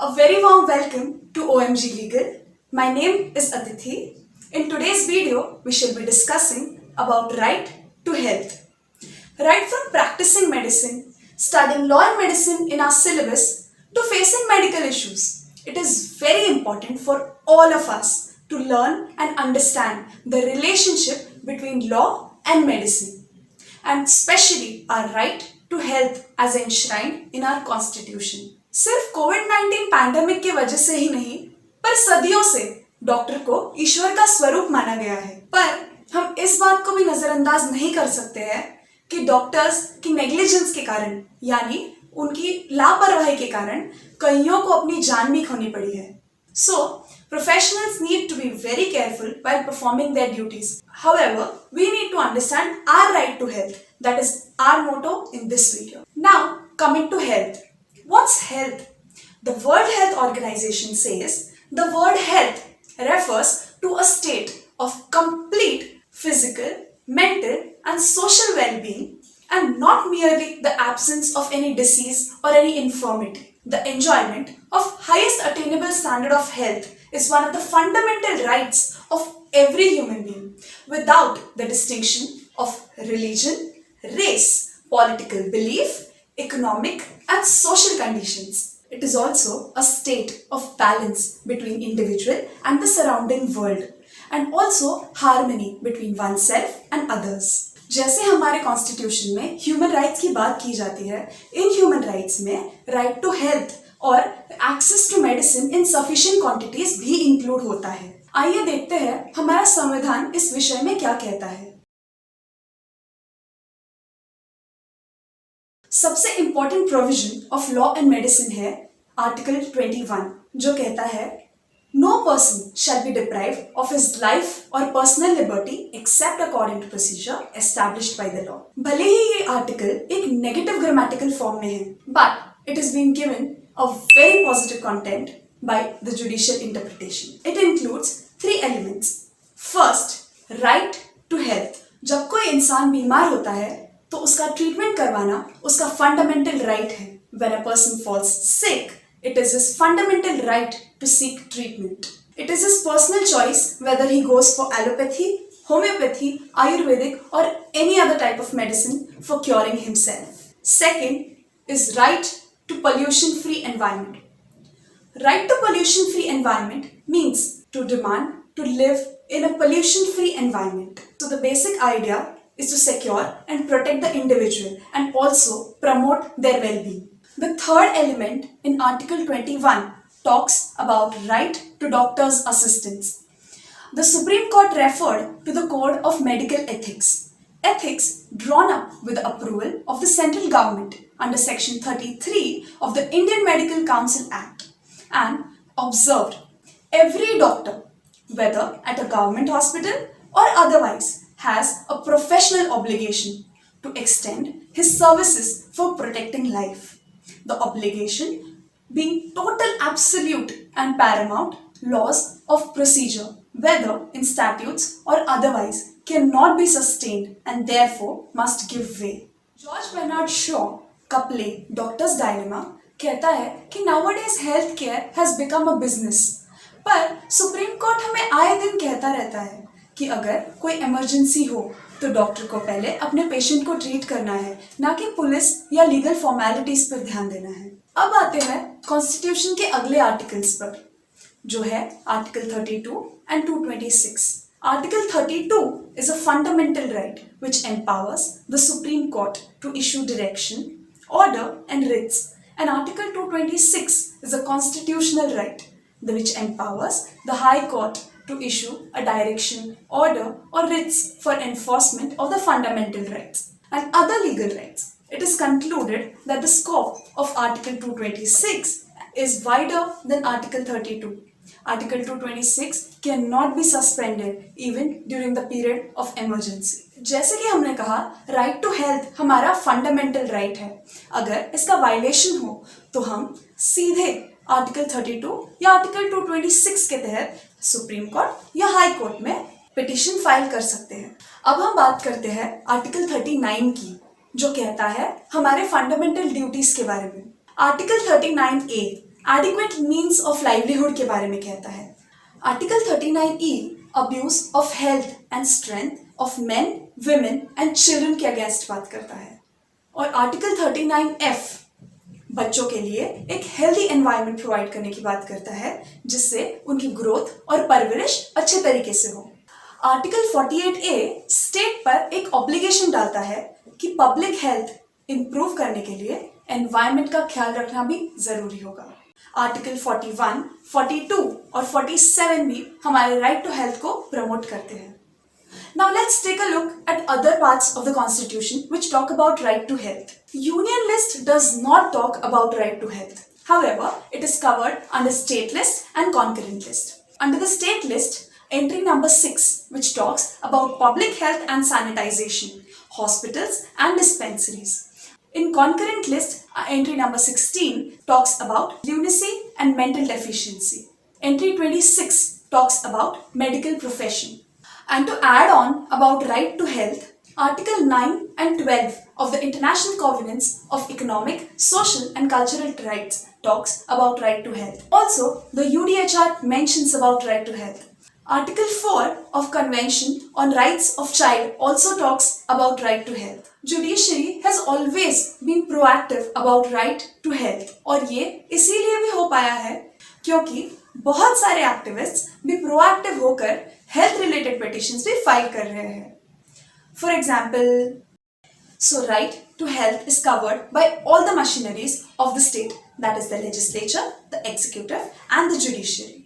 A very warm welcome to OMG Legal. My name is Aditi. In today's video, we shall be discussing about right to health. Right from practicing medicine, studying law and medicine in our syllabus, to facing medical issues, it is very important for all of us to learn and understand the relationship between law and medicine, and especially our right to health as enshrined in our constitution. सिर्फ कोविड-19 pandemic की वजह से ही नहीं, पर सदियों से doctor को ईश्वर का स्वरूप माना गया है। पर हम इस बात को भी नजरअंदाज नहीं कर सकते हैं कि डॉक्टर्स की नेग्लिजेंस के कारण, यानी उनकी लापरवाही के कारण कईयों को अपनी जान भी खोनी पड़ी है। So, professionals need to be very careful while performing their duties. However, we need to understand our right to health. That is our motto in this video. Now, coming to health. What's health? The World Health Organization says the word health refers to a state of complete physical, mental, and social well-being, and not merely the absence of any disease or any infirmity. The enjoyment of highest attainable standard of health is one of the fundamental rights of every human being, without the distinction of religion, race, political belief, economic and social conditions. It is also a state of balance between individual and the surrounding world, and also harmony between oneself and others. जैसे हमारे constitution में human rights की बात की जाती है, in human rights में right to health और access to medicine in sufficient quantities भी इंक्लूड होता है। आइए देखते हैं हमारा संविधान इस विषय में क्या कहता है। सबसे important provision of law and medicine है आर्टिकल 21, जो कहता है no person shall be deprived of his life और personal liberty except according to procedure established by the law. भले ही ये आर्टिकल एक नेगेटिव ग्रामेटिकल फॉर्म में है, but it is been given a very positive content by the judicial interpretation. It includes 3 elements. First, right to health. जब कोई इंसान बीमार होता है तो उसका ट्रीटमेंट करवाना उसका फंडामेंटल राइट है। When a person falls sick, it is his fundamental right to seek treatment. It is his personal choice whether he goes for allopathy, homeopathy, Ayurvedic or any other type of medicine for curing himself. Second is right to pollution-free environment. Right to pollution-free environment means to demand to live in a pollution-free environment. So the basic idea is to secure and protect the individual and also promote their well-being. The third element in Article 21 talks about right to doctor's assistance. The Supreme Court referred to the Code of Medical Ethics. Ethics drawn up with the approval of the central government under Section 33 of the Indian Medical Council Act, and observed every doctor, whether at a government hospital or otherwise, has a professional obligation to extend his services for protecting life. The obligation being total, absolute and paramount laws of procedure, whether in statutes or otherwise, cannot be sustained and therefore must give way. George Bernard Shaw का play Doctor's Dilemma कहता है कि nowadays healthcare has become a business. पर supreme court हमें आए दिन कहता रहता है कि अगर कोई इमरजेंसी हो तो डॉक्टर को पहले अपने पेशेंट को ट्रीट करना है, ना कि पुलिस या लीगल फॉर्मेलिटीज पर ध्यान देना है। अब आते हैं कॉन्स्टिट्यूशन के अगले आर्टिकल्स पर, जो है article 32 and 226। Article 32 is a fundamental right which empowers the Supreme Court to issue direction, order and writs, and Article 226 is a constitutional right which empowers the High Court to issue a direction, order or writs for enforcement of the fundamental rights and other legal rights. It is concluded that the scope of Article 226 is wider than Article 32. Article 226 cannot be suspended even during the period of emergency. जैसे कि हमने कहा, right to health हमारा fundamental right है। अगर इसका violation हो तो हम सीधे आर्टिकल 32 या आर्टिकल 226 के तहत सुप्रीम कोर्ट या हाई कोर्ट में पिटीशन फाइल कर सकते हैं। अब हम बात करते हैं आर्टिकल 39 की, जो कहता है हमारे फंडामेंटल ड्यूटीज के बारे में। Article 39A adequate means of livelihood के बारे में कहता है। Article 39E abuse of health and strength of main, women and children के अगेंस्ट बात करता है। और आर्टिकल 39F बच्चों के लिए एक हेल्दी एनवायरनमेंट प्रोवाइड करने की बात करता है, जिससे उनकी ग्रोथ और परवरिश अच्छे तरीके से हो। आर्टिकल 48A स्टेट पर एक ऑब्लिगेशन डालता है कि पब्लिक हेल्थ इंप्रूव करने के लिए एनवायरनमेंट का ख्याल रखना भी जरूरी होगा। आर्टिकल 41, 42 और 47 भी हमारे राइट टू हेल्थ को प्रमोट करते हैं। Now let's take a look at other parts of the Constitution which talk about right to health. Union list does not talk about right to health. However, it is covered under state list and concurrent list. Under the state list, entry number 6, which talks about public health and sanitization, hospitals and dispensaries. In concurrent list, entry number 16 talks about lunacy and mental deficiency. Entry 26 talks about medical profession. And to add on about right to health, Article 9 and 12 of the International Covenants of Economic, Social and Cultural Rights talks about right to health. Also, the UDHR mentions about right to health. Article 4 of Convention on Rights of Child also talks about right to health. Judiciary has always been proactive about right to health. और ये इसीलिए भी हो पाया है क्योंकि बहुत सारे एक्टिविस्ट्स भी प्रोएक्टिव होकर हेल्थ रिलेटेड पिटिशंस भी फाइल कर रहे हैं। For example, so right to health is covered by all the machineries of the state, that is the legislature, the executive and the judiciary.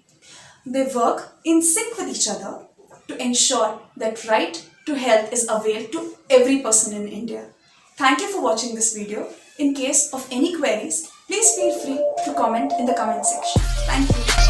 They work in sync with each other to ensure that right to health is availed to every person in India. Thank you for watching this video. In case of any queries, please feel free to comment in the comment section. Thank you.